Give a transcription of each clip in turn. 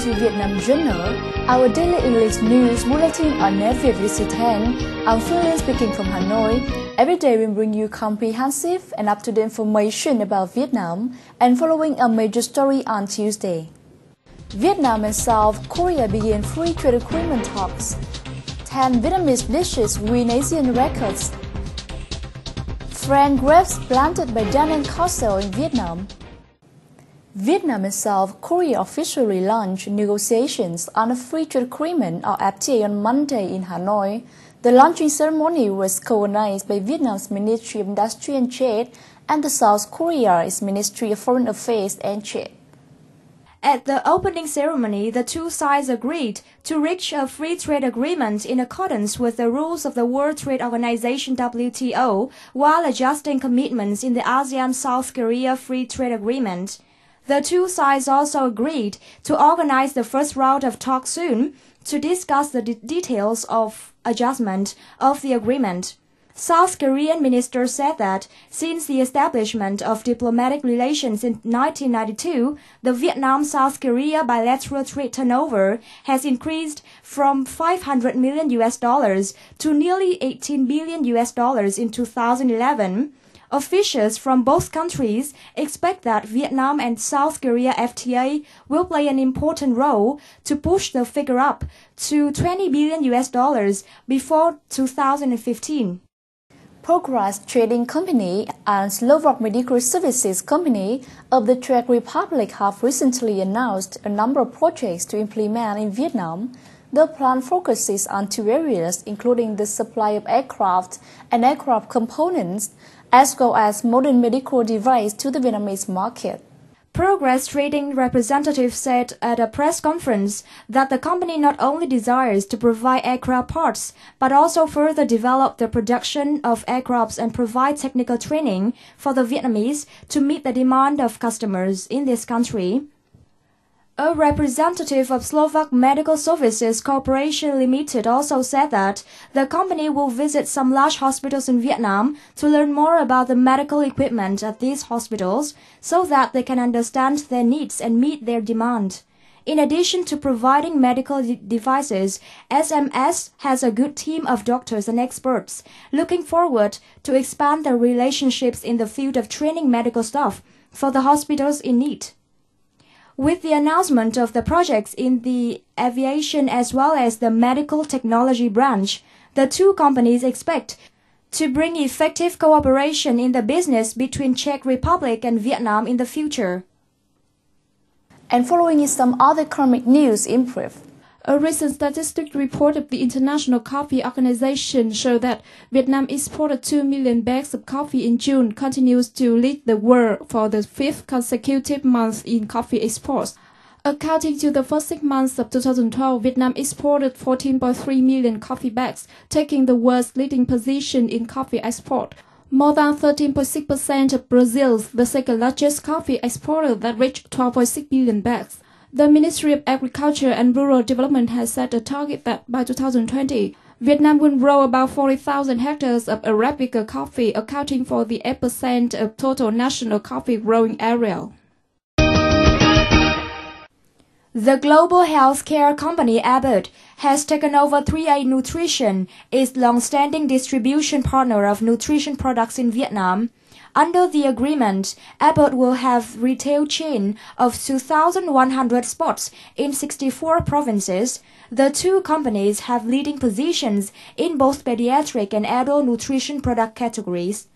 to Vietnam Journal, our daily English news bulletin on NETVIET VTC10. I'm Phương speaking from Hanoi. Every day we bring you comprehensive and up-to-date information about Vietnam and following a major story on Tuesday. Vietnam and South Korea begin free trade agreement talks. 10 Vietnamese dishes win Asian records. French grapes planted by Daniel Castle in Vietnam. Vietnam and South Korea officially launched negotiations on a free trade agreement or FTA on Monday in Hanoi. The launching ceremony was co-organized by Vietnam's Ministry of Industry and Trade and the South Korea's Ministry of Foreign Affairs and Trade. At the opening ceremony, the two sides agreed to reach a free trade agreement in accordance with the rules of the World Trade Organization WTO while adjusting commitments in the ASEAN-South Korea Free Trade Agreement. The two sides also agreed to organize the first round of talks soon to discuss the details of adjustment of the agreement. South Korean minister said that since the establishment of diplomatic relations in 1992, the Vietnam-South Korea bilateral trade turnover has increased from $500 million to nearly $18 billion in 2011. Officials from both countries expect that Vietnam and South Korea FTA will play an important role to push the figure up to $20 billion before 2015. Progress Trading Company and Slovak Medical Services Company of the Czech Republic have recently announced a number of projects to implement in Vietnam. The plan focuses on two areas, including the supply of aircraft and aircraft components, as well as modern medical devices to the Vietnamese market. Progress Trading representative said at a press conference that the company not only desires to provide aircraft parts, but also further develop the production of aircrafts and provide technical training for the Vietnamese to meet the demand of customers in this country. A representative of Slovak Medical Services Corporation Limited also said that the company will visit some large hospitals in Vietnam to learn more about the medical equipment at these hospitals so that they can understand their needs and meet their demand. In addition to providing medical devices, SMS has a good team of doctors and experts looking forward to expand their relationships in the field of training medical staff for the hospitals in need. With the announcement of the projects in the aviation as well as the medical technology branch, the two companies expect to bring effective cooperation in the business between Czech Republic and Vietnam in the future. And following is some other economic news in brief. A recent statistic report of the International Coffee Organization showed that Vietnam exported 2 million bags of coffee in June, continues to lead the world for the fifth consecutive month in coffee exports. Accounting to the first 6 months of 2012, Vietnam exported 14.3 million coffee bags, taking the world's leading position in coffee export. More than 13.6% of Brazil's, the second largest coffee exporter that reached 12.6 million bags. The Ministry of Agriculture and Rural Development has set a target that by 2020, Vietnam will grow about 40,000 hectares of Arabica coffee, accounting for the 8% of total national coffee growing area. The global healthcare company Abbott has taken over 3A Nutrition, its long-standing distribution partner of nutrition products in Vietnam. Under the agreement, Abbott will have retail chain of 2,100 spots in 64 provinces. The two companies have leading positions in both pediatric and adult nutrition product categories.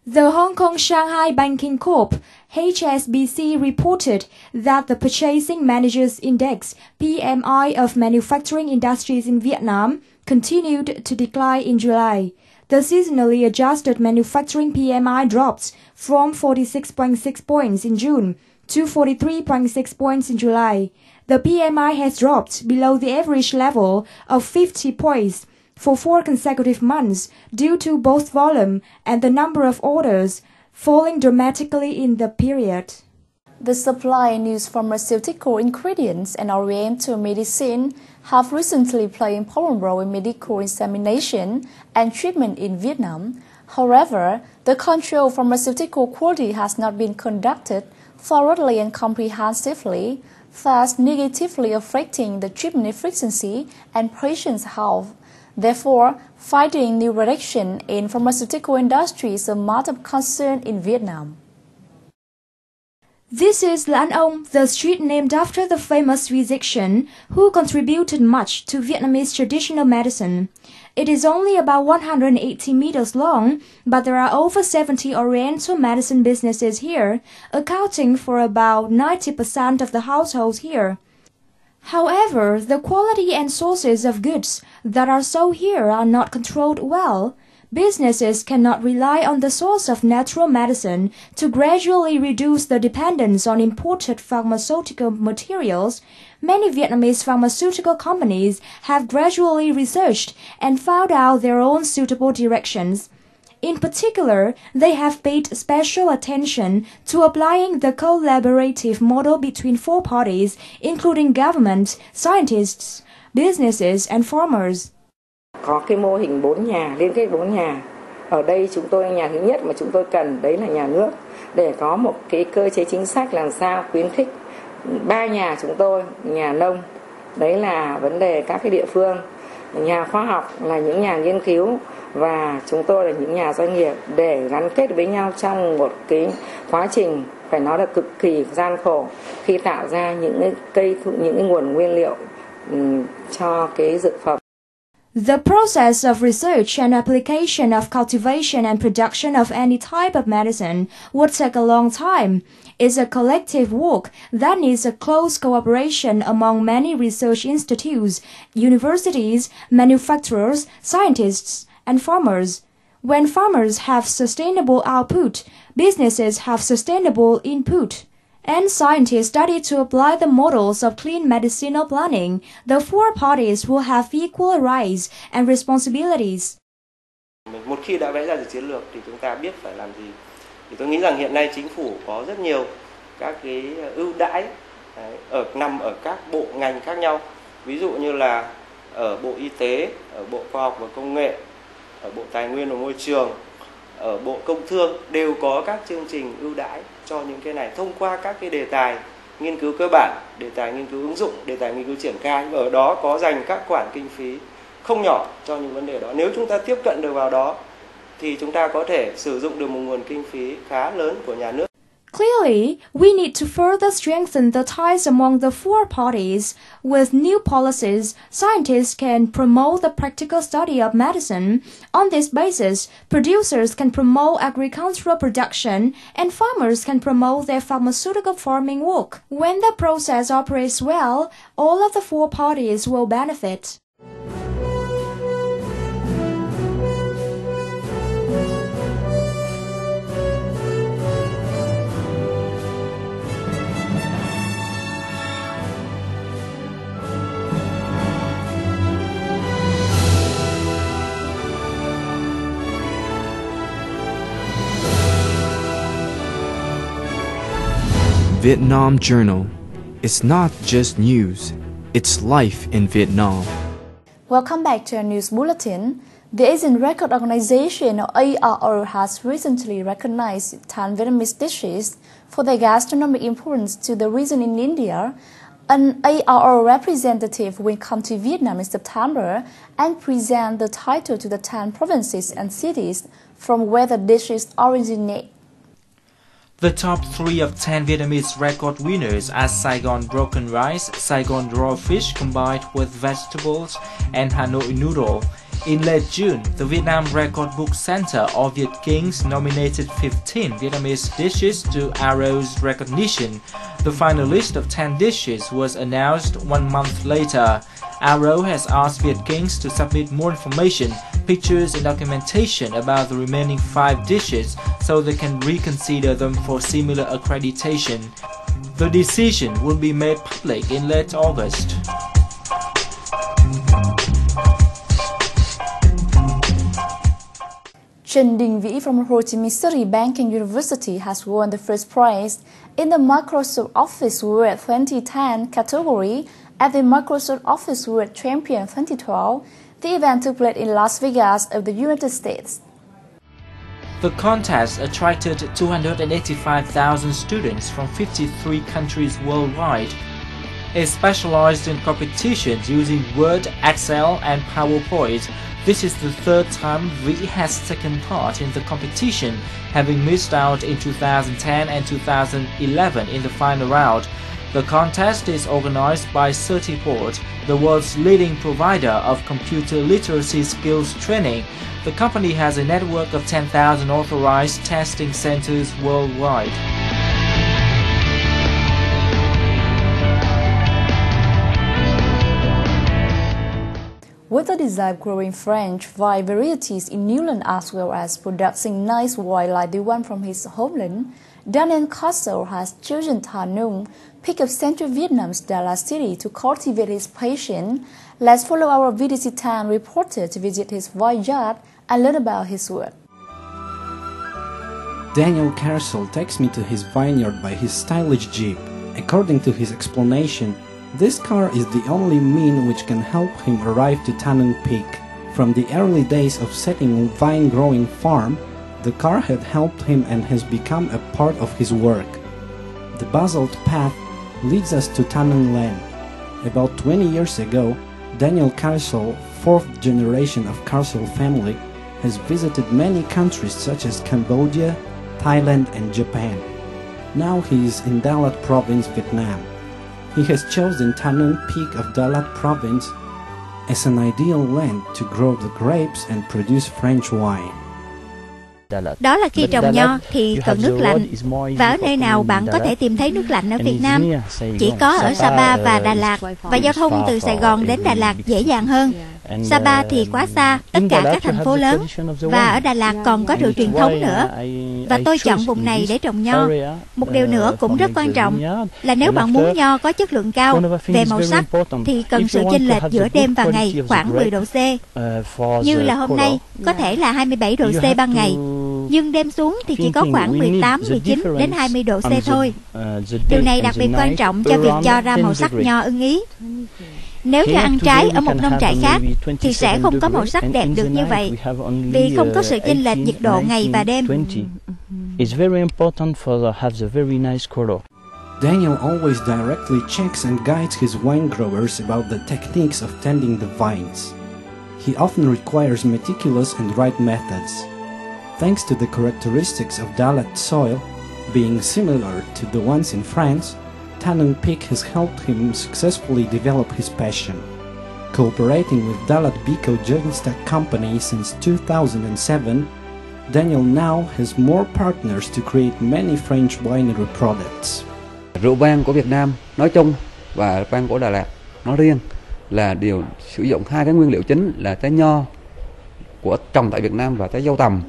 The Hong Kong-Shanghai Banking Corp. HSBC reported that the Purchasing Managers Index PMI of manufacturing industries in Vietnam continued to decline in July. The seasonally adjusted manufacturing PMI dropped from 46.6 points in June to 43.6 points in July. The PMI has dropped below the average level of 50 points for 4 consecutive months due to both volume and the number of orders falling dramatically in the period. The supply and use of pharmaceutical ingredients and oriental medicine have recently played an important role in medical examination and treatment in Vietnam. However, the control of pharmaceutical quality has not been conducted thoroughly and comprehensively, thus negatively affecting the treatment efficiency and patient's health. Therefore, finding new direction in pharmaceutical industry is a matter of concern in Vietnam. This is Lan Ông, the street named after the famous physician who contributed much to Vietnamese traditional medicine. It is only about 180 meters long, but there are over 70 Oriental medicine businesses here, accounting for about 90% of the households here. However, the quality and sources of goods that are sold here are not controlled well. Businesses cannot rely on the source of natural medicine to gradually reduce the dependence on imported pharmaceutical materials. Many Vietnamese pharmaceutical companies have gradually researched and found out their own suitable directions. In particular, they have paid special attention to applying the collaborative model between four parties, including government, scientists, businesses, and farmers. Có cái mô hình 4 nhà, liên kết 4 nhà. Ở đây chúng tôi nhà thứ nhất mà chúng tôi cần đấy là nhà nước để có một cái cơ chế chính sách làm sao khuyến khích 3 nhà chúng tôi, nhà nông, đấy là vấn đề các cái địa phương, nhà khoa học là những nhà nghiên cứu và chúng tôi là những nhà doanh nghiệp để gắn kết với nhau trong một cái quá trình phải nói là cực kỳ gian khổ khi tạo ra những những cái nguồn nguyên liệu cho cái dược phẩm. The process of research and application of cultivation and production of any type of medicine would take a long time. It's a collective work that needs a close cooperation among many research institutes, universities, manufacturers, scientists, and farmers. When farmers have sustainable output, businesses have sustainable input, and scientists study to apply the models of clean medicinal planning, the four parties will have equal rights and responsibilities. Một khi đã vẽ ra được chiến lược thì chúng ta biết phải làm gì. Thì tôi nghĩ rằng hiện nay chính phủ có rất nhiều các cái ưu đãi nằm ở các bộ ngành khác nhau. Ví dụ như là ở Bộ Y tế, ở Bộ Khoa học và Công nghệ, ở Bộ Tài nguyên và Môi trường, ở Bộ Công Thương đều có các chương trình ưu đãi cho những cái này thông qua các cái đề tài nghiên cứu cơ bản, đề tài nghiên cứu ứng dụng, đề tài nghiên cứu triển khai. Ở đó có dành các khoản kinh phí không nhỏ cho những vấn đề đó. Nếu chúng ta tiếp cận được vào đó thì chúng ta có thể sử dụng được một nguồn kinh phí khá lớn của nhà nước. Clearly, we need to further strengthen the ties among the four parties. With new policies, scientists can promote the practical study of medicine. On this basis, producers can promote agricultural production and farmers can promote their pharmaceutical farming work. When the process operates well, all of the four parties will benefit. Vietnam Journal. It's not just news, it's life in Vietnam. Welcome back to our news bulletin. The Asian Record Organization, or ARO, has recently recognized 10 Vietnamese dishes for their gastronomic importance to the region in India. An ARO representative will come to Vietnam in September and present the title to the 10 provinces and cities from where the dishes originate. The top 3 of 10 Vietnamese record winners are Saigon broken rice, Saigon raw fish combined with vegetables, and Hanoi noodle. In late June, the Vietnam Record Book Center or Viet Kings nominated 15 Vietnamese dishes to ARO's recognition. The final list of 10 dishes was announced 1 month later. ARO has asked Viet Kings to submit more information, pictures and documentation about the remaining 5 dishes so they can reconsider them for similar accreditation. The decision will be made public in late August. Trình from Ho Chi Minh City Banking University has won the first prize in the Microsoft Office Word 2010 category at the Microsoft Office Word Champion 2012. The event took place in Las Vegas of the United States. The contest attracted 285,000 students from 53 countries worldwide. It specialized in competitions using Word, Excel, and PowerPoint. This is the third time VTC has taken part in the competition, having missed out in 2010 and 2011 in the final round. The contest is organized by Certiport, the world's leading provider of computer literacy skills training. The company has a network of 10,000 authorized testing centers worldwide. With the desire of growing French wine varieties in Newland as well as producing nice wine like the one from his homeland, Daniel Castle has chosen Thanh, pick of central Vietnam's Đà city, to cultivate his passion. Let's follow our VTC10 reporter to visit his vineyard and learn about his work. Daniel Castle takes me to his vineyard by his stylish jeep. According to his explanation, this car is the only mean which can help him arrive to Thanh Peak. From the early days of setting a vine-growing farm, the car had helped him and has become a part of his work. The basalt path leads us to Thanh land. About 20 years ago, Daniel Castle, fourth generation of Castle family, has visited many countries such as Cambodia, Thailand and Japan. Now he is in Đà Lạt province, Vietnam. He has chosen Thanh Peak of Đà Lạt province as an ideal land to grow the grapes and produce French wine. Đó là khi trồng nho thì cần nước lạnh, và ở nơi nào bạn có thể tìm thấy nước lạnh ở Việt Nam? Chỉ có ở Sapa và Đà Lạt, và giao thông từ Sài Gòn đến Đà Lạt dễ dàng hơn. Sapa thì quá xa, tất cả các thành phố lớn, và ở Đà Lạt còn có rượu truyền thống nữa. Và tôi chọn vùng này để trồng nho. Một điều nữa cũng rất quan trọng là nếu bạn muốn nho có chất lượng cao về màu sắc thì cần sự chênh lệch giữa đêm và ngày khoảng 10 độ C. Như là hôm nay, có thể là 27 độ C ban ngày, nhưng đêm xuống thì chỉ có khoảng 18, 19 đến 20 độ C thôi. Điều này đặc biệt quan trọng cho việc cho ra màu sắc nho ưng ý. Nếu như ăn trái ở một nông trại khác thì sẽ không có màu sắc đẹp được như vậy, vì không có sự chênh lệch nhiệt độ ngày và đêm. Daniel always directly checks and guides his wine growers about the techniques of tending the vines. He often requires meticulous and right methods. Thanks to the characteristics of Đà Lạt soil being similar to the ones in France, Thanh Peak has helped him successfully develop his passion. Cooperating with Đà Lạt Bico Joint Stock Company since 2007, Daniel now has more partners to create many French winery products. Rượu vang của Việt Nam nói chung và vang của Đà Lạt nói riêng là đều sử dụng hai cái nguyên liệu chính là trái nho của trồng tại Việt Nam và trái dâu tằm.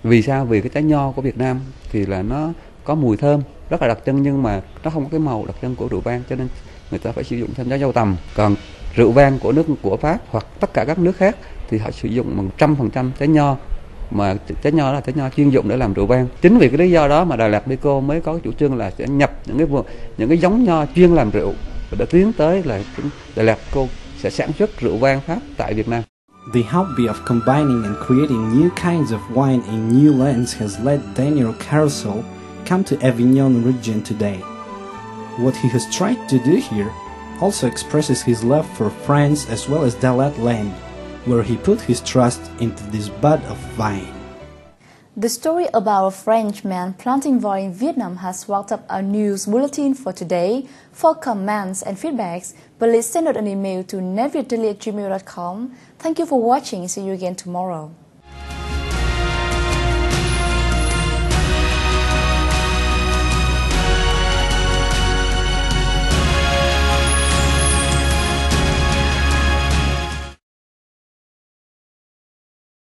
Vì sao? Vì cái trái nho của Việt Nam thì là nó có mùi thơm rất là đặc trưng, nhưng mà nó không có cái màu đặc trưng của rượu vang, cho nên người ta phải sử dụng thêm trái dâu tằm. Còn rượu vang của Pháp hoặc tất cả các nước khác thì họ sử dụng 100% trái nho, mà trái nho là trái nho chuyên dụng để làm rượu vang. Chính vì cái lý do đó mà Đà Lạt Bico mới có cái chủ trương là sẽ nhập những cái giống nho chuyên làm rượu, và đã tiến tới là Đà Lạt Bico sẽ sản xuất rượu vang Pháp tại Việt Nam. The hobby of combining and creating new kinds of wine in new lands has led Daniel Castle come to Avignon region today. What he has tried to do here also expresses his love for France as well as Đà Lạt land, where he put his trust into this bud of vine. The story about a French man planting vine in Vietnam has wrapped up our news bulletin for today. For comments and feedbacks, please send out an email to netviet@gmail.com. Thank you for watching. See you again tomorrow.